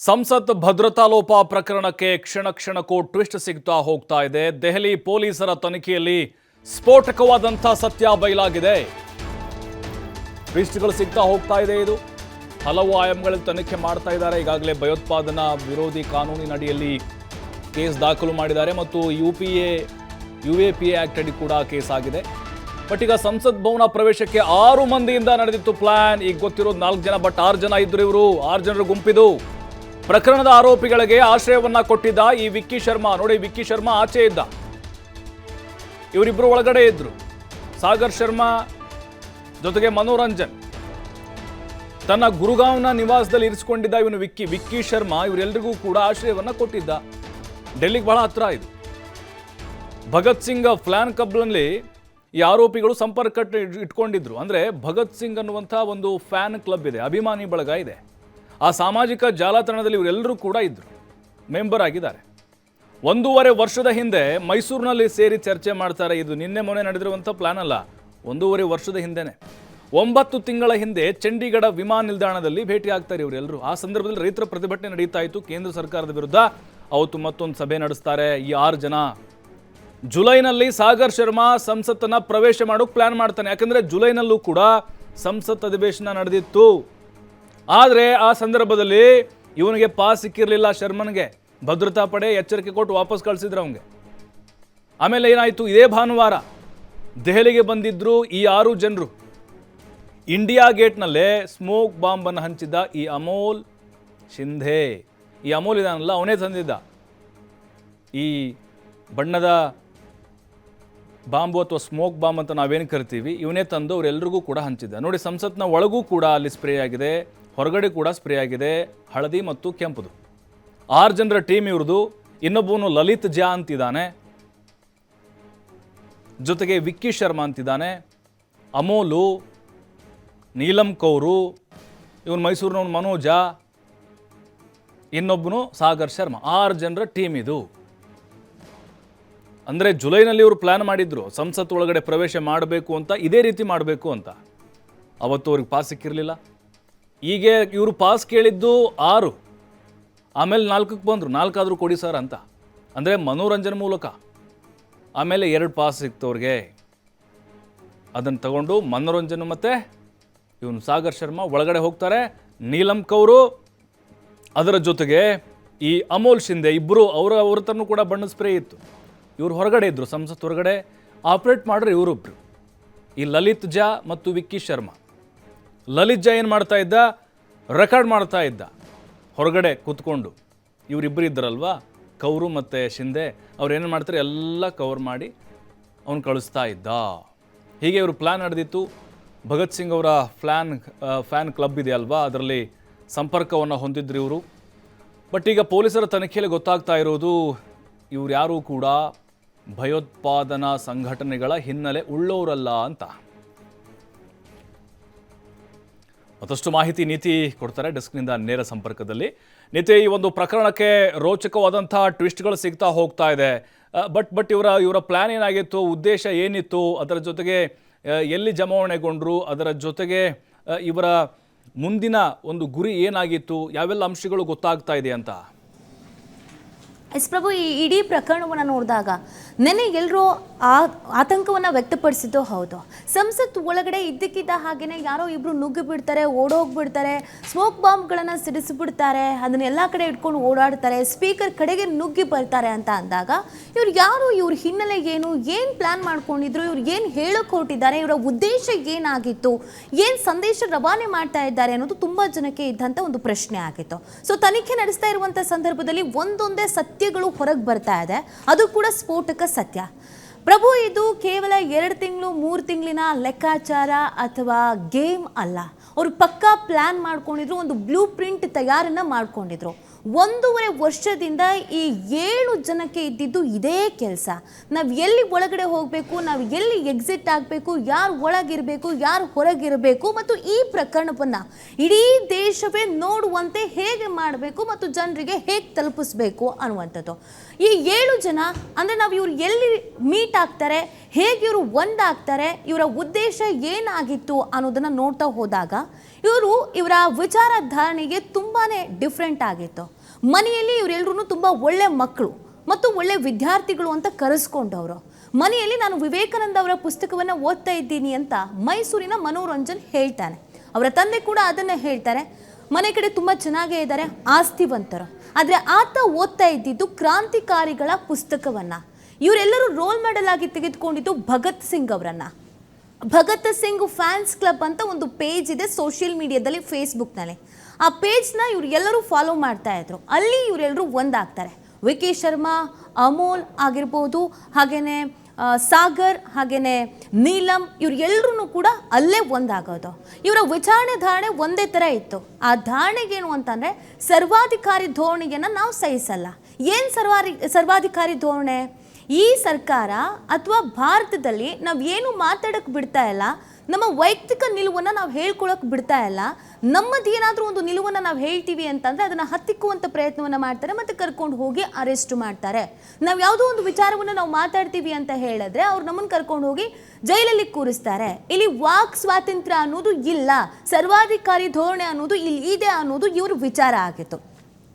ಸಂಸತ್ ಭದ್ರತಾ ಲೋಪ ಪ್ರಕರಣಕ್ಕೆ ಕ್ಷಣ ಕ್ಷಣಕ್ಕೂ ಟ್ವಿಸ್ಟ್ ಸಿಗ್ತಾ ಹೋಗ್ತಾ ಇದೆ. ದೆಹಲಿ ಪೊಲೀಸರ ತನಿಖೆಯಲ್ಲಿ ಸ್ಫೋಟಕವಾದಂಥ ಸತ್ಯ ಬಯಲಾಗಿದೆ. ಟ್ವಿಸ್ಟ್ಗಳು ಸಿಗ್ತಾ ಹೋಗ್ತಾ ಇದೆ. ಇದು ಹಲವು ಆಯಾಮಗಳಲ್ಲಿ ತನಿಖೆ ಮಾಡ್ತಾ ಇದ್ದಾರೆ. ಈಗಾಗಲೇ ಭಯೋತ್ಪಾದನಾ ವಿರೋಧಿ ಕಾನೂನಿನಡಿಯಲ್ಲಿ ಕೇಸ್ ದಾಖಲು ಮಾಡಿದ್ದಾರೆ ಮತ್ತು UAPA ಆಕ್ಟ್ ಅಡಿ ಕೂಡ ಕೇಸ್ ಆಗಿದೆ. ಬಟ್ ಈಗ ಸಂಸತ್ ಭವನ ಪ್ರವೇಶಕ್ಕೆ 6 ಮಂದಿಯಿಂದ ನಡೆದಿತ್ತು ಪ್ಲಾನ್. ಈಗ ಗೊತ್ತಿರೋದು 4 ಜನ, ಬಟ್ 6 ಜನ ಇದ್ರು. ಇವರು 6 ಜನರ ಗುಂಪಿದು. ಪ್ರಕರಣದ ಆರೋಪಿಗಳಿಗೆ ಆಶ್ರಯವನ್ನ ಕೊಟ್ಟಿದ್ದ ಈ ವಿಕ್ಕಿ ಶರ್ಮಾ. ನೋಡಿ, ವಿಕ್ಕಿ ಶರ್ಮಾ ಆಚೆ ಇದ್ದ, ಇವರಿಬ್ರು ಒಳಗಡೆ ಇದ್ರು. ಸಾಗರ್ ಶರ್ಮಾ ಜೊತೆಗೆ ಮನೋರಂಜನ್ ತನ್ನ ಗುರುಗಾಂವ್ನ ನಿವಾಸದಲ್ಲಿ ಇರಿಸಿಕೊಂಡಿದ್ದ ಇವನು ವಿಕ್ಕಿ ಶರ್ಮಾ. ಇವರೆಲ್ಲರಿಗೂ ಕೂಡ ಆಶ್ರಯವನ್ನ ಕೊಟ್ಟಿದ್ದ. ಡೆಲ್ಲಿಗೆ ಬಹಳ ಹತ್ರ ಇದು. ಭಗತ್ ಸಿಂಗ್ ಫ್ಲಾನ್ ಕ್ಲಬ್ನಲ್ಲಿ ಈ ಆರೋಪಿಗಳು ಸಂಪರ್ಕ ಇಟ್ಕೊಂಡಿದ್ರು. ಅಂದ್ರೆ ಭಗತ್ ಸಿಂಗ್ ಅನ್ನುವಂಥ ಒಂದು ಫ್ಯಾನ್ ಕ್ಲಬ್ ಇದೆ, ಅಭಿಮಾನಿ ಬಳಗ ಇದೆ. ಆ ಸಾಮಾಜಿಕ ಜಾಲತಾಣದಲ್ಲಿ ಇವರೆಲ್ಲರೂ ಕೂಡ ಇದ್ರು, ಮೆಂಬರ್ ಆಗಿದ್ದಾರೆ. 1.5 ವರ್ಷದ ಹಿಂದೆ ಮೈಸೂರಿನಲ್ಲಿ ಸೇರಿ ಚರ್ಚೆ ಮಾಡ್ತಾರೆ. ಇದು ನಿನ್ನೆ ಮೊನ್ನೆ ನಡೆದಿರುವಂಥ ಪ್ಲಾನ್ ಅಲ್ಲ, 1.5 ವರ್ಷದ ಹಿಂದೆನೆ. 9 ತಿಂಗಳ ಹಿಂದೆ ಚಂಡೀಗಢ ವಿಮಾನ ನಿಲ್ದಾಣದಲ್ಲಿ ಭೇಟಿ ಆಗ್ತಾರೆ ಇವರೆಲ್ಲರೂ. ಆ ಸಂದರ್ಭದಲ್ಲಿ ರೈತರ ಪ್ರತಿಭಟನೆ ನಡೀತಾ ಇತ್ತು ಕೇಂದ್ರ ಸರ್ಕಾರದ ವಿರುದ್ಧ. ಅವತ್ತು ಮತ್ತೊಂದು ಸಭೆ ನಡೆಸ್ತಾರೆ ಈ 6 ಜನ. ಜುಲೈನಲ್ಲಿ ಸಾಗರ್ ಶರ್ಮಾ ಸಂಸತ್ತನ್ನ ಪ್ರವೇಶ ಮಾಡೋಕೆ ಪ್ಲಾನ್ ಮಾಡ್ತಾನೆ. ಯಾಕಂದ್ರೆ ಜುಲೈನಲ್ಲೂ ಕೂಡ ಸಂಸತ್ ಅಧಿವೇಶನ ನಡೆದಿತ್ತು. ಆದರೆ ಆ ಸಂದರ್ಭದಲ್ಲಿ ಇವನಿಗೆ ಪಾಸ್ ಸಿಕ್ಕಿರಲಿಲ್ಲ. ಶರ್ಮನ್ಗೆ ಭದ್ರತಾ ಪಡೆ ಎಚ್ಚರಿಕೆ ಕೊಟ್ಟು ವಾಪಸ್ ಕಳಿಸಿದ್ರು ಅವನಿಗೆ. ಆಮೇಲೆ ಏನಾಯಿತು, ಇದೇ ಭಾನುವಾರ ದೆಹಲಿಗೆ ಬಂದಿದ್ರು ಈ 6 ಜನರು. ಇಂಡಿಯಾ ಗೇಟ್ನಲ್ಲೇ ಸ್ಮೋಕ್ ಬಾಂಬನ್ನು ಹಂಚಿದ್ದ ಈ ಅಮೋಲ್ ಶಿಂಧೆ. ಈ ಅಮೋಲ್ ಇದಾನಲ್ಲ, ಅವನೇ ತಂದಿದ್ದ ಈ ಬಣ್ಣದ ಬಾಂಬು ಅಥವಾ ಸ್ಮೋಕ್ ಬಾಂಬ್ ಅಂತ ನಾವೇನು ಕರಿತೀವಿ. ಇವನೇ ತಂದು ಅವರೆಲ್ಲರಿಗೂ ಕೂಡ ಹಂಚಿದ್ದ. ನೋಡಿ, ಸಂಸತ್ನ ಒಳಗೂ ಕೂಡ ಅಲ್ಲಿ ಸ್ಪ್ರೇ ಆಗಿದೆ, ಹೊರಗಡೆ ಕೂಡ ಸ್ಪ್ರೇ ಆಗಿದೆ, ಹಳದಿ ಮತ್ತು ಕೆಂಪುದು. 6 ಜನರ ಟೀಮ್ ಇವ್ರದು. ಇನ್ನೊಬ್ಬನು ಲಲಿತ್ ಝಾ ಅಂತಿದ್ದಾನೆ, ಜೊತೆಗೆ ವಿಕ್ಕಿ ಶರ್ಮಾ ಅಂತಿದ್ದಾನೆ, ಅಮೋಲು, ನೀಲಂ ಕೌರು, ಇವನು ಮೈಸೂರಿನವನು ಮನೋಜ, ಇನ್ನೊಬ್ಬನು ಸಾಗರ್ ಶರ್ಮಾ. 6 ಜನರ ಟೀಮ್ ಇದು. ಅಂದರೆ ಜುಲೈನಲ್ಲಿ ಇವರು ಪ್ಲಾನ್ ಮಾಡಿದ್ರು ಸಂಸತ್ ಒಳಗಡೆ ಪ್ರವೇಶ ಮಾಡಬೇಕು ಅಂತ, ಇದೇ ರೀತಿ ಮಾಡಬೇಕು ಅಂತ. ಅವತ್ತು ಅವ್ರಿಗೆ ಪಾಸ್ ಸಿಕ್ಕಿರಲಿಲ್ಲ. ಈಗ ಇವರು ಪಾಸ್ ಕೇಳಿದ್ದು 6, ಆಮೇಲೆ 4ಕ್ಕೆ ಬಂದರು. 4 ಆದರೂ ಕೊಡಿ ಸರ್ ಅಂತ. ಅಂದರೆ ಮನೋರಂಜನೆ ಮೂಲಕ ಆಮೇಲೆ 2 ಪಾಸ್ ಸಿಕ್ತು ಅವ್ರಿಗೆ. ಅದನ್ನು ತಗೊಂಡು ಮನೋರಂಜನೆ ಮತ್ತು ಇವನು ಸಾಗರ್ ಶರ್ಮಾ ಒಳಗಡೆ ಹೋಗ್ತಾರೆ. ನೀಲಂ ಕೌರು ಅದರ ಜೊತೆಗೆ ಈ ಅಮೋಲ್ ಶಿಂಧೆ ಇಬ್ಬರು, ಅವ್ರ ತನೂ ಕೂಡ ಬಣ್ಣದ ಸ್ಪ್ರೇ ಇತ್ತು. ಇವರು ಹೊರಗಡೆ ಇದ್ದರು, ಸಂಸತ್ ಹೊರಗಡೆ ಆಪ್ರೇಟ್ ಮಾಡ್ರೆ ಇವರೊಬ್ಬರು, ಈ ಲಲಿತ್ ಝಾ ಮತ್ತು ವಿಕ್ಕಿ ಶರ್ಮಾ. ಲಲಿತ್ ಝಾ ಏನು ಮಾಡ್ತಾ ಇದ್ದ, ರೆಕಾರ್ಡ್ ಮಾಡ್ತಾ ಇದ್ದ ಹೊರಗಡೆ ಕೂತ್ಕೊಂಡು. ಇವರಿಬ್ಬರು ಇದ್ದರಲ್ವಾ, ಕೌರು ಮತ್ತು ಶಿಂಧೆ, ಅವ್ರು ಏನೇನು ಮಾಡ್ತಾರೆ ಎಲ್ಲ ಕವರ್ ಮಾಡಿ ಅವನು ಕಳಿಸ್ತಾ ಇದ್ದ. ಹೀಗೆ ಇವರು ಪ್ಲ್ಯಾನ್ ನಡೆದಿತ್ತು. ಭಗತ್ ಸಿಂಗ್ ಅವರ ಫ್ಯಾನ್ ಕ್ಲಬ್ ಇದೆ ಅಲ್ವಾ, ಅದರಲ್ಲಿ ಸಂಪರ್ಕವನ್ನು ಹೊಂದಿದ್ರು ಇವರು. ಬಟ್ ಈಗ ಪೊಲೀಸರ ತನಿಖೆಯಲ್ಲಿ ಗೊತ್ತಾಗ್ತಾ ಇರೋದು ಇವ್ರು ಯಾರೂ ಕೂಡ ಭಯೋತ್ಪಾದನಾ ಸಂಘಟನೆಗಳ ಹಿನ್ನೆಲೆ ಉಳ್ಳೋರಲ್ಲ ಅಂತ. ಮತ್ತಷ್ಟು ಮಾಹಿತಿ ನೀತಿ ಕೊಡ್ತಾರೆ ಡೆಸ್ಕ್ನಿಂದ ನೇರ ಸಂಪರ್ಕದಲ್ಲಿ. ನೀತಿ, ಈ ಒಂದು ಪ್ರಕರಣಕ್ಕೆ ರೋಚಕವಾದಂಥ ಟ್ವಿಸ್ಟ್ಗಳು ಸಿಗ್ತಾ ಹೋಗ್ತಾ ಇದೆ. ಬಟ್ ಇವರ ಪ್ಲ್ಯಾನ್ ಏನಾಗಿತ್ತು, ಉದ್ದೇಶ ಏನಿತ್ತು, ಅದರ ಜೊತೆಗೆ ಎಲ್ಲಿ ಜಮಾವಣೆಗೊಂಡ್ರು, ಅದರ ಜೊತೆಗೆ ಇವರ ಮುಂದಿನ ಒಂದು ಗುರಿ ಏನಾಗಿತ್ತು, ಯಾವೆಲ್ಲ ಅಂಶಗಳು ಗೊತ್ತಾಗ್ತಾ ಇದೆ ಅಂತ. ಎಸ್ ಪ್ರಭು, ಈ ಇಡೀ ಪ್ರಕರಣವನ್ನು ನೋಡಿದಾಗ ನೆನ್ನೆ ಎಲ್ಲರೂ ಆತಂಕವನ್ನು ವ್ಯಕ್ತಪಡಿಸಿದ್ದು ಹೌದು. ಸಂಸತ್ ಒಳಗಡೆ ಇದ್ದಕ್ಕಿದ್ದ ಹಾಗೆಯೇ ಯಾರೋ ಇಬ್ಬರು ನುಗ್ಗಿ ಬಿಡ್ತಾರೆ, ಓಡೋಗ್ಬಿಡ್ತಾರೆ, ಸ್ಮೋಕ್ ಬಾಂಬ್ಗಳನ್ನು ಸಿಡಿಸಿಬಿಡ್ತಾರೆ, ಅದನ್ನ ಎಲ್ಲ ಕಡೆ ಇಟ್ಕೊಂಡು ಓಡಾಡ್ತಾರೆ, ಸ್ಪೀಕರ್ ಕಡೆಗೆ ನುಗ್ಗಿ ಬರ್ತಾರೆ ಅಂತ ಅಂದಾಗ ಇವ್ರು ಯಾರು, ಇವ್ರ ಹಿನ್ನೆಲೆ ಏನು ಪ್ಲ್ಯಾನ್ ಮಾಡ್ಕೊಂಡಿದ್ರು, ಇವ್ರು ಏನು ಹೇಳೋಕೆ ಹೊರಟಿದ್ದಾರೆ, ಇವರ ಉದ್ದೇಶ ಏನಾಗಿತ್ತು, ಏನು ಸಂದೇಶ ರವಾನೆ ಮಾಡ್ತಾ ಇದ್ದಾರೆ ಅನ್ನೋದು ತುಂಬ ಜನಕ್ಕೆ ಇದ್ದಂಥ ಒಂದು ಪ್ರಶ್ನೆ ಆಗಿತ್ತು. ಸೊ ತನಿಖೆ ನಡೆಸ್ತಾ ಇರುವಂಥ ಸಂದರ್ಭದಲ್ಲಿ ಒಂದೊಂದೇ ಸತ್ಯಗಳು ಹೊರಗೆ ಬರ್ತಾ ಇದೆ, ಅದು ಕೂಡ ಸ್ಫೋಟಕ ಸತ್ಯ. ಪ್ರಭು, ಇದು ಕೇವಲ 2 ತಿಂಗಳು 3 ತಿಂಗಳಿನ ಲೆಕ್ಕಾಚಾರ ಅಥವಾ ಗೇಮ್ ಅಲ್ಲ. ಅವರು ಪಕ್ಕಾ ಪ್ಲ್ಯಾನ್ ಮಾಡ್ಕೊಂಡಿದ್ರು, ಒಂದು ಬ್ಲೂ ಪ್ರಿಂಟ್ ತಯಾರನ್ನ ಮಾಡ್ಕೊಂಡಿದ್ರು. 1.5 ವರ್ಷದಿಂದ ಈ 7 ಜನಕ್ಕೆ ಇದ್ದಿದ್ದು ಇದೇ ಕೆಲಸ. ನಾವು ಎಲ್ಲಿ ಒಳಗಡೆ ಹೋಗಬೇಕು, ನಾವು ಎಲ್ಲಿ ಎಕ್ಸಿಟ್ ಆಗಬೇಕು, ಯಾರು ಒಳಗಿರಬೇಕು, ಯಾರು ಹೊರಗಿರಬೇಕು, ಮತ್ತು ಈ ಪ್ರಕರಣವನ್ನು ಇಡೀ ದೇಶವೇ ನೋಡುವಂತೆ ಹೇಗೆ ಮಾಡಬೇಕು ಮತ್ತು ಜನರಿಗೆ ಹೇಗೆ ತಲುಪಿಸ್ಬೇಕು ಅನ್ನುವಂಥದ್ದು. ಈ 7 ಜನ ಅಂದರೆ ನಾವು ಇವ್ರು ಎಲ್ಲಿ ಮೀಟ್ ಆಗ್ತಾರೆ, ಹೇಗೆ ಇವರು ಒಂದಾಗ್ತಾರೆ, ಇವರ ಉದ್ದೇಶ ಏನಾಗಿತ್ತು ಅನ್ನೋದನ್ನು ನೋಡ್ತಾ ಹೋದಾಗ ಇವರ ವಿಚಾರಧಾರಣೆಗೆ ತುಂಬಾ ಡಿಫ್ರೆಂಟ್ ಆಗಿತ್ತು. ಮನೆಯಲ್ಲಿ ಇವರೆಲ್ಲರೂ ತುಂಬ ಒಳ್ಳೆ ಮಕ್ಕಳು ಮತ್ತು ಒಳ್ಳೆ ವಿದ್ಯಾರ್ಥಿಗಳು ಅಂತ ಕರೆಸ್ಕೊಂಡವರು. ಮನೆಯಲ್ಲಿ ನಾನು ವಿವೇಕಾನಂದ ಅವರ ಪುಸ್ತಕವನ್ನು ಓದ್ತಾ ಇದ್ದೀನಿ ಅಂತ ಮೈಸೂರಿನ ಮನೋರಂಜನ್ ಹೇಳ್ತಾನೆ. ಅವರ ತಂದೆ ಕೂಡ ಅದನ್ನೇ ಹೇಳ್ತಾರೆ. ಮನೆ ಕಡೆ ತುಂಬ ಚೆನ್ನಾಗೇ ಇದ್ದಾರೆ, ಆಸ್ತಿವಂತರು. ಆದರೆ ಆತ ಓದ್ತಾ ಇದ್ದಿದ್ದು ಕ್ರಾಂತಿಕಾರಿಗಳ ಪುಸ್ತಕವನ್ನು. ಇವರೆಲ್ಲರೂ ರೋಲ್ ಮಾಡೆಲ್ ಆಗಿ ತೆಗೆದುಕೊಂಡಿದ್ದು ಭಗತ್ ಸಿಂಗ್ ಅವರನ್ನು. ಭಗತ್ ಸಿಂಗ್ ಫ್ಯಾನ್ಸ್ ಕ್ಲಬ್ ಅಂತ ಒಂದು ಪೇಜ್ ಇದೆ ಸೋಷಿಯಲ್ ಮೀಡಿಯಾದಲ್ಲಿ, ಫೇಸ್ಬುಕ್ನಲ್ಲಿ. ಆ ಪೇಜ್ನ ಇವ್ರು ಎಲ್ಲರೂ ಫಾಲೋ ಮಾಡ್ತಾ ಇದ್ರು. ಅಲ್ಲಿ ಇವರೆಲ್ಲರೂ ಒಂದಾಗ್ತಾರೆ. ವಿಕಿ ಶರ್ಮಾ, ಅಮೋಲ್ ಆಗಿರ್ಬೋದು, ಹಾಗೆಯೇ ಸಾಗರ್, ಹಾಗೆಯೇ ನೀಲಂ, ಇವ್ರು ಎಲ್ಲರೂ ಕೂಡ ಅಲ್ಲೇ ಒಂದಾಗೋದು. ಇವರ ಧಾರಣೆ ಒಂದೇ ಥರ ಇತ್ತು. ಆ ಧಾರಣೆಗೇನು ಅಂತಂದರೆ ಸರ್ವಾಧಿಕಾರಿ ಧೋರಣೆಯನ್ನು ನಾವು ಸಹಿಸಲ್ಲ. ಏನು ಸರ್ವಾಧಿಕಾರಿ ಧೋರಣೆ? ಈ ಸರ್ಕಾರ ಅಥವಾ ಭಾರತದಲ್ಲಿ ನಾವು ಏನು ಮಾತಾಡೋಕ್ಕೆ ಬಿಡ್ತಾ ಇಲ್ಲ, ನಮ್ಮ ವೈಯಕ್ತಿಕ ನಿಲುವನ್ನು ನಾವು ಹೇಳ್ಕೊಳ್ಳೋಕೆ ಬಿಡ್ತಾ ಇಲ್ಲ. ನಮ್ಮದು ಏನಾದರೂ ಒಂದು ನಿಲುವನ್ನು ನಾವು ಹೇಳ್ತೀವಿ ಅಂತಂದರೆ ಅದನ್ನು ಹತ್ತಿಕ್ಕುವಂಥ ಪ್ರಯತ್ನವನ್ನು ಮಾಡ್ತಾರೆ ಮತ್ತು ಕರ್ಕೊಂಡು ಹೋಗಿ ಅರೆಸ್ಟ್ ಮಾಡ್ತಾರೆ. ನಾವು ಯಾವುದೋ ಒಂದು ವಿಚಾರವನ್ನು ನಾವು ಮಾತಾಡ್ತೀವಿ ಅಂತ ಹೇಳಿದ್ರೆ ಅವ್ರು ನಮ್ಮನ್ನು ಕರ್ಕೊಂಡು ಹೋಗಿ ಜೈಲಲ್ಲಿ ಕೂರಿಸ್ತಾರೆ. ಇಲ್ಲಿ ವಾಕ್ ಸ್ವಾತಂತ್ರ್ಯ ಅನ್ನೋದು ಇಲ್ಲ, ಸರ್ವಾಧಿಕಾರಿ ಧೋರಣೆ ಅನ್ನೋದು ಇಲ್ಲಿ ಇದೆ ಅನ್ನೋದು ಇವ್ರ ವಿಚಾರ ಆಗಿತ್ತು.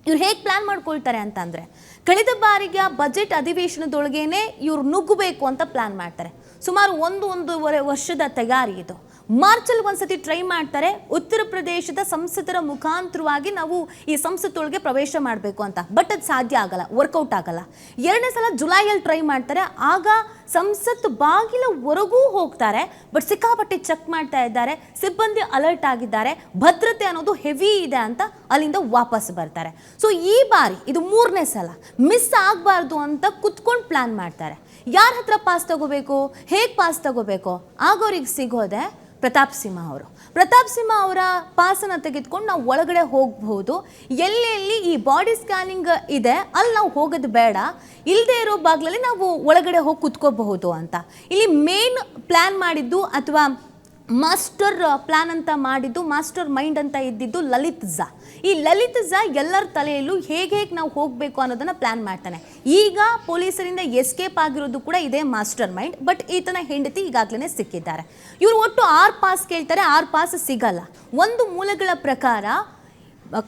ಇವ್ರು ಹೇಗೆ ಪ್ಲಾನ್ ಮಾಡ್ಕೊಳ್ತಾರೆ ಅಂತಂದರೆ, ಕಳೆದ ಬಾರಿಗೆ ಬಜೆಟ್ ಅಧಿವೇಶನದೊಳಗೇನೆ ಇವ್ರು ನುಗ್ಗಬೇಕು ಅಂತ ಪ್ಲಾನ್ ಮಾಡ್ತಾರೆ. ಸುಮಾರು ಒಂದೂವರೆ ವರ್ಷದ ತಯಾರಿ ಇದು. ಮಾರ್ಚಲ್ಲಿ ಒಂದ್ಸತಿ ಟ್ರೈ ಮಾಡ್ತಾರೆ, ಉತ್ತರ ಪ್ರದೇಶದ ಸಂಸದರ ಮುಖಾಂತರವಾಗಿ ನಾವು ಈ ಸಂಸತ್ತೊಳಗೆ ಪ್ರವೇಶ ಮಾಡಬೇಕು ಅಂತ. ಬಟ್ ಅದು ಸಾಧ್ಯ ಆಗಲ್ಲ, ವರ್ಕೌಟ್ ಆಗಲ್ಲ. ಎರಡನೇ ಸಲ ಜುಲೈಯಲ್ಲಿ ಟ್ರೈ ಮಾಡ್ತಾರೆ. ಆಗ ಸಂಸತ್ ಬಾಗಿಲವರೆಗೂ ಹೋಗ್ತಾರೆ, ಬಟ್ ಸಿಕ್ಕಾಪಟ್ಟೆ ಚೆಕ್ ಮಾಡ್ತಾ ಇದ್ದಾರೆ, ಸಿಬ್ಬಂದಿ ಅಲರ್ಟ್ ಆಗಿದ್ದಾರೆ, ಭದ್ರತೆ ಅನ್ನೋದು ಹೆವಿ ಇದೆ ಅಂತ ಅಲ್ಲಿಂದ ವಾಪಸ್ ಬರ್ತಾರೆ. ಸೊ ಈ ಬಾರಿ ಇದು 3ನೇ ಸಲ ಮಿಸ್ ಆಗಬಾರ್ದು ಅಂತ ಕುತ್ಕೊಂಡು ಪ್ಲಾನ್ ಮಾಡ್ತಾರೆ. ಯಾರ ಹತ್ರ ಪಾಸ್ ತಗೋಬೇಕು, ಹೇಗೆ ಪಾಸ್ ತಗೋಬೇಕು? ಆಗೋರಿಗೆ ಸಿಗೋದೆ ಪ್ರತಾಪ್ ಸಿಂಹ ಅವರು. ಪ್ರತಾಪ್ ಸಿಂಹ ಅವರ ಪಾಸನ್ನು ತೆಗೆದುಕೊಂಡು ನಾವು ಒಳಗಡೆ ಹೋಗಬಹುದು. ಎಲ್ಲೆಲ್ಲಿ ಈ ಬಾಡಿ ಸ್ಕ್ಯಾನಿಂಗ್ ಇದೆ ಅಲ್ಲಿ ನಾವು ಹೋಗೋದು ಬೇಡ, ಇಲ್ಲದೆ ಇರೋ ಬಾಗಿಲಲ್ಲಿ ನಾವು ಒಳಗಡೆ ಹೋಗಿ ಕುತ್ಕೋಬಹುದು ಅಂತ. ಇಲ್ಲಿ ಮೇನ್ ಪ್ಲ್ಯಾನ್ ಮಾಡಿದ್ದು ಅಥವಾ ಮಾಸ್ಟರ್ ಪ್ಲಾನ್ ಅಂತ ಮಾಡಿದ್ದು, ಮಾಸ್ಟರ್ ಮೈಂಡ್ ಅಂತ ಇದ್ದಿದ್ದು ಲಲಿತ್ ಝಾ. ಈ ಲಲಿತ್ ಝಾ ಎಲ್ಲರ ತಲೆಯಲ್ಲೂ ಹೇಗೆ ನಾವು ಹೋಗಬೇಕು ಅನ್ನೋದನ್ನು ಪ್ಲಾನ್ ಮಾಡ್ತಾನೆ. ಈಗ ಪೊಲೀಸರಿಂದ ಎಸ್ಕೇಪ್ ಆಗಿರೋದು ಕೂಡ ಇದೇ ಮಾಸ್ಟರ್ ಮೈಂಡ್. ಬಟ್ ಈತನ ಹೆಂಡತಿ ಈಗಾಗಲೇ ಸಿಕ್ಕಿದ್ದಾರೆ. ಇವರು ಒಟ್ಟು 6 ಪಾಸ್ ಕೇಳ್ತಾರೆ, 6 ಪಾಸ್ ಸಿಗಲ್ಲ. ಒಂದು ಮೂಲಗಳ ಪ್ರಕಾರ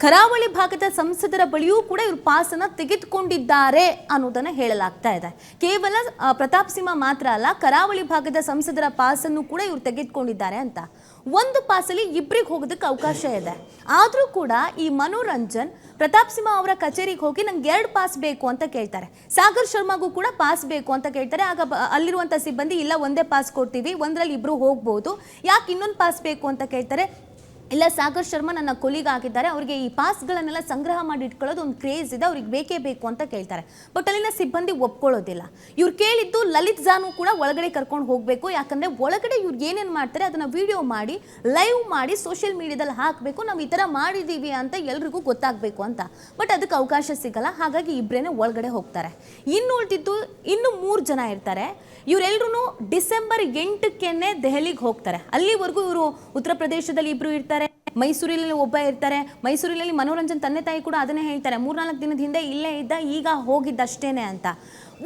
ಕರಾವಳಿ ಭಾಗದ ಸಂಸದರ ಬಳಿಯೂ ಕೂಡ ಇವರು ಪಾಸನ್ನು ತೆಗೆದುಕೊಂಡಿದ್ದಾರೆ ಅನ್ನೋದನ್ನು ಹೇಳಲಾಗ್ತಾ ಇದೆ. ಕೇವಲ ಪ್ರತಾಪ್ ಸಿಂಹ ಮಾತ್ರ ಅಲ್ಲ, ಕರಾವಳಿ ಭಾಗದ ಸಂಸದರ ಪಾಸನ್ನು ಕೂಡ ಇವರು ತೆಗೆದುಕೊಂಡಿದ್ದಾರೆ ಅಂತ. ಒಂದು ಪಾಸಲ್ಲಿ ಇಬ್ಬರಿಗೆ ಹೋಗೋದಕ್ಕೆ ಅವಕಾಶ ಇದೆ. ಆದರೂ ಕೂಡ ಈ ಮನೋರಂಜನ್ ಪ್ರತಾಪ್ ಸಿಂಹ ಅವರ ಕಚೇರಿಗೆ ಹೋಗಿ ನಂಗೆ 2 ಪಾಸ್ ಬೇಕು ಅಂತ ಕೇಳ್ತಾರೆ. ಸಾಗರ್ ಶರ್ಮಾಗೂ ಕೂಡ ಪಾಸ್ ಬೇಕು ಅಂತ ಕೇಳ್ತಾರೆ. ಆಗ ಅಲ್ಲಿರುವಂಥ ಸಿಬ್ಬಂದಿ ಇಲ್ಲ, ಒಂದೇ ಪಾಸ್ ಕೊಡ್ತೀವಿ, ಒಂದರಲ್ಲಿ ಇಬ್ಬರು ಹೋಗ್ಬೋದು, ಯಾಕೆ ಇನ್ನೊಂದು ಪಾಸ್ ಬೇಕು ಅಂತ ಕೇಳ್ತಾರೆ. ಇಲ್ಲ, ಸಾಗರ್ ಶರ್ಮಾ ನನ್ನ ಕೊಲೀಗ್ ಆಗಿದ್ದಾರೆ, ಅವರಿಗೆ ಈ ಪಾಸ್ಗಳನ್ನೆಲ್ಲ ಸಂಗ್ರಹ ಮಾಡಿ ಇಟ್ಕೊಳ್ಳೋದು ಒಂದು ಕ್ರೇಜ್ ಇದೆ, ಅವ್ರಿಗೆ ಬೇಕೇ ಬೇಕು ಅಂತ ಕೇಳ್ತಾರೆ. ಬಟ್ ಅಲ್ಲಿನ ಸಿಬ್ಬಂದಿ ಒಪ್ಕೊಳ್ಳೋದಿಲ್ಲ. ಇವ್ರು ಕೇಳಿದ್ದು ಲಲಿತ್ ಝಾನು ಕೂಡ ಒಳಗಡೆ ಕರ್ಕೊಂಡು ಹೋಗಬೇಕು, ಯಾಕಂದರೆ ಒಳಗಡೆ ಇವ್ರು ಏನೇನು ಮಾಡ್ತಾರೆ ಅದನ್ನು ವಿಡಿಯೋ ಮಾಡಿ ಲೈವ್ ಮಾಡಿ ಸೋಷಿಯಲ್ ಮೀಡಿಯಾದಲ್ಲಿ ಹಾಕಬೇಕು, ನಾವು ಈ ಥರ ಮಾಡಿದ್ದೀವಿ ಅಂತ ಎಲ್ರಿಗೂ ಗೊತ್ತಾಗಬೇಕು ಅಂತ. ಬಟ್ ಅದಕ್ಕೆ ಅವಕಾಶ ಸಿಗಲ್ಲ. ಹಾಗಾಗಿ ಇಬ್ಬರೇನೆ ಒಳಗಡೆ ಹೋಗ್ತಾರೆ. ಇನ್ನು ಉಳಿದಿದ್ದು ಇನ್ನು 3 ಜನ ಇರ್ತಾರೆ. ಇವರೆಲ್ಲರೂ ಡಿಸೆಂಬರ್ 8ಕ್ಕೆ ದೆಹಲಿಗೆ ಹೋಗ್ತಾರೆ. ಅಲ್ಲಿವರೆಗೂ ಇವರು ಉತ್ತರ ಪ್ರದೇಶದಲ್ಲಿ ಇಬ್ಬರು ಇರ್ತಾರೆ, ಮೈಸೂರಿನಲ್ಲಿ ಒಬ್ಬ ಇರ್ತಾರೆ. ಮೈಸೂರಿನಲ್ಲಿ ಮನೋರಂಜನ್ ತಂದೆ ತಾಯಿ ಕೂಡ ಅದನ್ನೇ ಹೇಳ್ತಾರೆ, 3-4 ದಿನದ ಹಿಂದೆ ಇಲ್ಲೇ ಇದ್ದ, ಈಗ ಹೋಗಿದ್ದಷ್ಟೇನೆ ಅಂತ.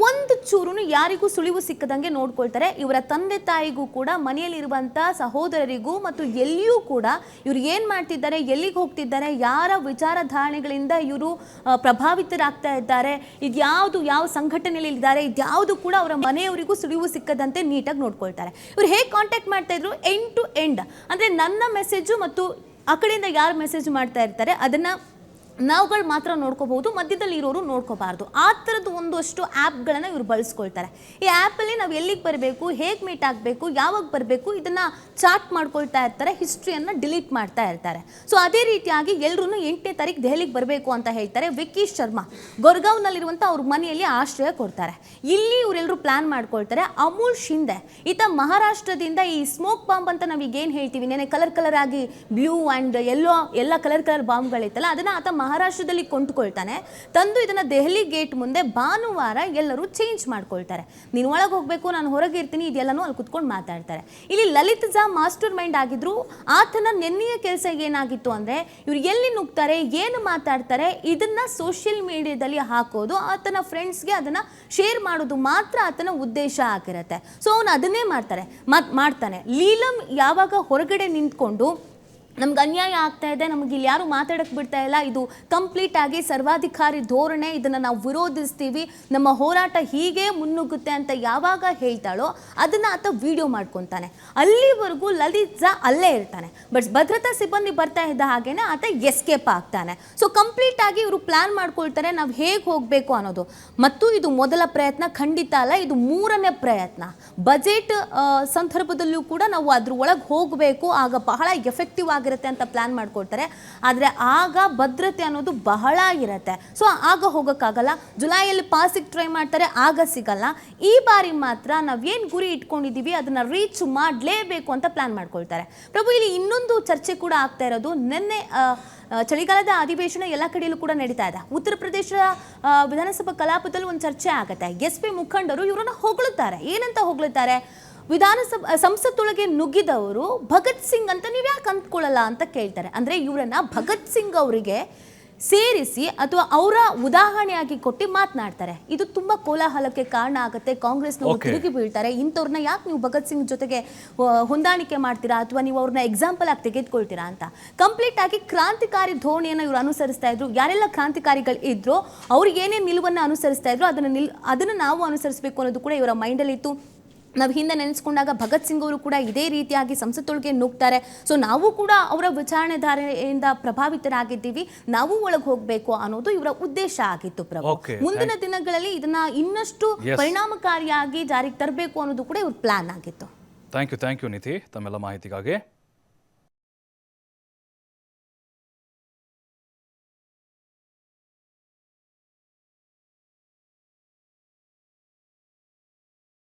ಒಂದು ಚೂರು ಯಾರಿಗೂ ಸುಳಿವು ಸಿಕ್ಕದಂಗೆ ನೋಡ್ಕೊಳ್ತಾರೆ. ಇವರ ತಂದೆ ತಾಯಿಗೂ ಕೂಡ, ಮನೆಯಲ್ಲಿರುವಂಥ ಸಹೋದರರಿಗೂ ಮತ್ತು ಎಲ್ಲಿಯೂ ಕೂಡ ಇವರು ಏನು ಮಾಡ್ತಿದ್ದಾರೆ, ಎಲ್ಲಿಗೆ ಹೋಗ್ತಿದ್ದಾರೆ, ಯಾರ ವಿಚಾರಧಾರಣೆಗಳಿಂದ ಇವರು ಪ್ರಭಾವಿತರಾಗ್ತಾ ಇದ್ದಾರೆ, ಇದ್ಯಾವುದು ಯಾವ ಸಂಘಟನೆಯಲ್ಲಿ ಇದ್ದಾರೆ, ಇದ್ಯಾವುದು ಕೂಡ ಅವರ ಮನೆಯವರಿಗೂ ಸುಳಿವು ಸಿಕ್ಕದಂತೆ ನೀಟಾಗಿ ನೋಡ್ಕೊಳ್ತಾರೆ. ಇವರು ಹೇಗೆ ಕಾಂಟ್ಯಾಕ್ಟ್ ಮಾಡ್ತಾ ಇದ್ರು, ಎಂಡ್ ಟು ಎಂಡ್, ಅಂದರೆ ನನ್ನ ಮೆಸೇಜು ಮತ್ತು ಆ ಕಡೆಯಿಂದ ಯಾರು ಮೆಸೇಜ್ ಮಾಡ್ತಾ ಇರ್ತಾರೆ ಅದನ್ನು ನಾವುಗಳು ಮಾತ್ರ ನೋಡ್ಕೋಬಹುದು, ಮಧ್ಯದಲ್ಲಿ ಇರೋರು ನೋಡ್ಕೋಬಾರ್ದು. ಆ ಥರದ್ದು ಒಂದಷ್ಟು ಆ್ಯಪ್ಗಳನ್ನು ಇವರು ಬಳಸ್ಕೊಳ್ತಾರೆ. ಈ ಆ್ಯಪಲ್ಲಿ ನಾವು ಎಲ್ಲಿಗೆ ಬರಬೇಕು, ಹೇಗೆ ಮೀಟ್ ಆಗಬೇಕು, ಯಾವಾಗ ಬರಬೇಕು, ಇದನ್ನು ಚಾರ್ಟ್ ಮಾಡ್ಕೊಳ್ತಾ ಇರ್ತಾರೆ, ಹಿಸ್ಟ್ರಿಯನ್ನು ಡಿಲೀಟ್ ಮಾಡ್ತಾ ಇರ್ತಾರೆ. ಸೊ ಅದೇ ರೀತಿಯಾಗಿ ಎಲ್ಲರೂ 8ನೇ ತಾರೀಕು ದೆಹಲಿಗೆ ಬರಬೇಕು ಅಂತ ಹೇಳ್ತಾರೆ. ವಿಕಿ ಶರ್ಮಾ ಗೊರ್ಗಾವ್ನಲ್ಲಿರುವಂಥ ಅವ್ರ ಮನೆಯಲ್ಲಿ ಆಶ್ರಯ ಕೊಡ್ತಾರೆ. ಇಲ್ಲಿ ಇವರೆಲ್ಲರೂ ಪ್ಲ್ಯಾನ್ ಮಾಡ್ಕೊಳ್ತಾರೆ. ಅಮೂಲ್ ಶಿಂದೆ ಈತ ಮಹಾರಾಷ್ಟ್ರದಿಂದ ಈ ಸ್ಮೋಕ್ ಬಾಂಬ್ ಅಂತ ನಾವೀಗೇನು ಹೇಳ್ತೀವಿ, ನೆನೆ ಕಲರ್ ಆಗಿ ಬ್ಲೂ ಆ್ಯಂಡ್ ಎಲ್ಲ ಕಲರ್ ಬಾಂಬ್ಗಳಿತ್ತಲ್ಲ, ಅದನ್ನು ಆತ ಮಹಾರಾಷ್ಟ್ರದಲ್ಲಿ ಕೊಂಡುಕೊಳ್ತಾನೆ. ತಂದು ಇದನ್ನು ದೆಹಲಿ ಗೇಟ್ ಮುಂದೆ ಭಾನುವಾರ ಎಲ್ಲರೂ ಚೇಂಜ್ ಮಾಡ್ಕೊಳ್ತಾರೆ. ನೀನು ಒಳಗೆ ಹೋಗಬೇಕು, ನಾನು ಹೊರಗೆ ಇರ್ತೀನಿ, ಇದೆಲ್ಲನೂ ಅಲ್ಲಿ ಕುತ್ಕೊಂಡು ಮಾತಾಡ್ತಾರೆ. ಇಲ್ಲಿ ಲಲಿತ್ ಝಾ ಮಾಸ್ಟರ್ ಮೈಂಡ್ ಆಗಿದ್ರು. ಆತನ ನೆನ್ನೆಯ ಕೆಲಸ ಏನಾಗಿತ್ತು ಅಂದರೆ, ಇವ್ರು ಎಲ್ಲಿ ನುಗ್ತಾರೆ, ಏನು ಮಾತಾಡ್ತಾರೆ, ಇದನ್ನು ಸೋಷಿಯಲ್ ಮೀಡಿಯಾದಲ್ಲಿ ಹಾಕೋದು, ಆತನ ಫ್ರೆಂಡ್ಸ್ಗೆ ಅದನ್ನು ಶೇರ್ ಮಾಡೋದು ಮಾತ್ರ ಆತನ ಉದ್ದೇಶ ಆಗಿರುತ್ತೆ. ಸೊ ಅವನು ಅದನ್ನೇ ಮಾಡ್ತಾನೆ. ಲೀಲಂ ಯಾವಾಗ ಹೊರಗಡೆ ನಿಂತ್ಕೊಂಡು ನಮ್ಗೆ ಅನ್ಯಾಯ ಆಗ್ತಾ ಇದೆ, ನಮಗೆ ಇಲ್ಲಿ ಯಾರು ಮಾತಾಡಕ್ಕೆ ಬಿಡ್ತಾ ಇಲ್ಲ, ಇದು ಕಂಪ್ಲೀಟ್ ಆಗಿ ಸರ್ವಾಧಿಕಾರಿ ಧೋರಣೆ, ಇದನ್ನು ನಾವು ವಿರೋಧಿಸ್ತೀವಿ, ನಮ್ಮ ಹೋರಾಟ ಹೀಗೆ ಮುನ್ನುಗ್ಗುತ್ತೆ ಅಂತ ಯಾವಾಗ ಹೇಳ್ತಾಳೋ ಅದನ್ನು ಆತ ವಿಡಿಯೋ ಮಾಡ್ಕೊತಾನೆ. ಅಲ್ಲಿವರೆಗೂ ಲಲಿತಾ ಅಲ್ಲೇ ಇರ್ತಾನೆ. ಬಟ್ ಭದ್ರತಾ ಸಿಬ್ಬಂದಿ ಬರ್ತಾ ಇದ್ದ ಹಾಗೇನೆ ಆತ ಎಸ್ಕೇಪ್ ಆಗ್ತಾನೆ. ಸೊ ಕಂಪ್ಲೀಟ್ ಆಗಿ ಇವರು ಪ್ಲಾನ್ ಮಾಡ್ಕೊಳ್ತಾರೆ ನಾವು ಹೇಗೆ ಹೋಗಬೇಕು ಅನ್ನೋದು. ಮತ್ತು ಇದು ಮೊದಲ ಪ್ರಯತ್ನ ಖಂಡಿತ ಅಲ್ಲ, ಇದು 3ನೇ ಪ್ರಯತ್ನ. ಬಜೆಟ್ ಸಂದರ್ಭದಲ್ಲೂ ಕೂಡ ನಾವು ಅದ್ರ ಒಳಗೆ ಹೋಗಬೇಕು, ಆಗ ಬಹಳ ಎಫೆಕ್ಟಿವ್ ಆಗಿರುತ್ತೆ ಅಂತ ಪ್ಲಾನ್ ಮಾಡ್ಕೊಳ್ತಾರೆ. ಆದರೆ ಆಗ ಭದ್ರತೆ ಅನ್ನೋದು ಬಹಳ ಇರುತ್ತೆ. ಸೊ ಆಗ ಹೋಗೋಕ್ಕಾಗಲ್ಲ. ಜುಲೈಯಲ್ಲಿ ಪಾಸಿಗೆ ಟ್ರೈ ಮಾಡ್ತಾರೆ, ಆಗ ಸಿಗಲ್ಲ. ಈ ಬಾರಿ ಮಾತ್ರ ನಾವೇನು ಗುರಿ ಇಟ್ಕೊಂಡಿದ್ದೀವಿ ಅದನ್ನು ರೀಚ್ ಮಾಡಲೇಬೇಕು ಅಂತ ಪ್ಲಾನ್ ಮಾಡ್ಕೊಳ್ತಾರೆ. ಪ್ರಭು, ಇಲ್ಲಿ ಇನ್ನೊಂದು ಚರ್ಚೆ ಕೂಡ ಆಗ್ತಾ ಇರೋದು, ನಿನ್ನೆ ಚಳಿಗಾಲದ ಅಧಿವೇಶನ ಎಲ್ಲ ಕಡೆಯಲ್ಲೂ ಕೂಡ ನಡೀತಾ ಇದೆ. ಉತ್ತರ ಪ್ರದೇಶ ವಿಧಾನಸಭಾ ಕಲಾಪದಲ್ಲಿ ಒಂದು ಚರ್ಚೆ ಆಗುತ್ತೆ. SP ಮುಖಂಡರು ಇವರನ್ನು ಹೊಗಳುತ್ತಾರೆ. ಏನಂತ ಹೊಗಳುತ್ತಾರೆ? ಸಂಸತ್ತೊಳಗೆ ನುಗ್ಗಿದವರು ಭಗತ್ ಸಿಂಗ್ ಅಂತ ನೀವು ಯಾಕೆ ಅಂದ್ಕೊಳ್ಳಲ್ಲ ಅಂತ ಕೇಳ್ತಾರೆ. ಅಂದರೆ ಇವರನ್ನ ಭಗತ್ ಸಿಂಗ್ ಅವರಿಗೆ ಸೇರಿಸಿ ಅಥವಾ ಅವರ ಉದಾಹರಣೆಯಾಗಿ ಕೊಟ್ಟು ಮಾತನಾಡ್ತಾರೆ. ಇದು ತುಂಬಾ ಕೋಲಾಹಲಕ್ಕೆ ಕಾರಣ ಆಗುತ್ತೆ. ಕಾಂಗ್ರೆಸ್ನವರು ತಿರುಗಿ ಬೀಳ್ತಾರೆ. ಇಂಥವ್ರನ್ನ ಯಾಕೆ ನೀವು ಭಗತ್ ಸಿಂಗ್ ಜೊತೆಗೆ ಹೊಂದಾಣಿಕೆ ಮಾಡ್ತೀರಾ ಅಥವಾ ನೀವು ಅವ್ರನ್ನ ಎಕ್ಸಾಂಪಲ್ ಆಗಿ ತೆಗೆದುಕೊಳ್ತೀರಾ ಅಂತ. ಕಂಪ್ಲೀಟ್ ಆಗಿ ಕ್ರಾಂತಿಕಾರಿ ಧೋರಣೆಯನ್ನು ಇವರು ಅನುಸರಿಸ್ತಾ ಇದ್ರು. ಯಾರೆಲ್ಲ ಕ್ರಾಂತಿಕಾರಿಗಳು ಇದ್ರು ಅವ್ರಿಗೆ ಏನೇನು ನಿಲುವನ್ನು ಅನುಸರಿಸ್ತಾ ಇದ್ರು ಅದನ್ನು ನಾವು ಅನುಸರಿಸಬೇಕು ಅನ್ನೋದು ಕೂಡ ಇವರ ಮೈಂಡಲ್ಲಿ ಇತ್ತು. ನಾವು ಹಿಂದೆ ನೆನೆಸ್ಕೊಂಡಾಗ ಭಗತ್ ಸಿಂಗ್ ಅವರು ಕೂಡ ಇದೇ ರೀತಿಯಾಗಿ ಸಂಸತ್ತೊಳಗೆ ನುಗ್ತಾರೆ. ಸೊ ನಾವು ಕೂಡ ಅವರ ವಿಚಾರಣೆಧಾರೆಯಿಂದ ಪ್ರಭಾವಿತರಾಗಿದ್ದೀವಿ, ನಾವು ಒಳಗೆ ಹೋಗಬೇಕು ಅನ್ನೋದು ಇವರ ಉದ್ದೇಶ ಆಗಿತ್ತು. ಪ್ರಭು, ಮುಂದಿನ ದಿನಗಳಲ್ಲಿ ಇದನ್ನ ಇನ್ನಷ್ಟು ಪರಿಣಾಮಕಾರಿಯಾಗಿ ಜಾರಿಗೆ ತರಬೇಕು ಅನ್ನೋದು ಕೂಡ ಇವ್ರ ಪ್ಲಾನ್ ಆಗಿತ್ತು. ಥ್ಯಾಂಕ್ ಯು ನಿಧಿ ತಮ್ಮೆಲ್ಲ ಮಾಹಿತಿಗಾಗಿ.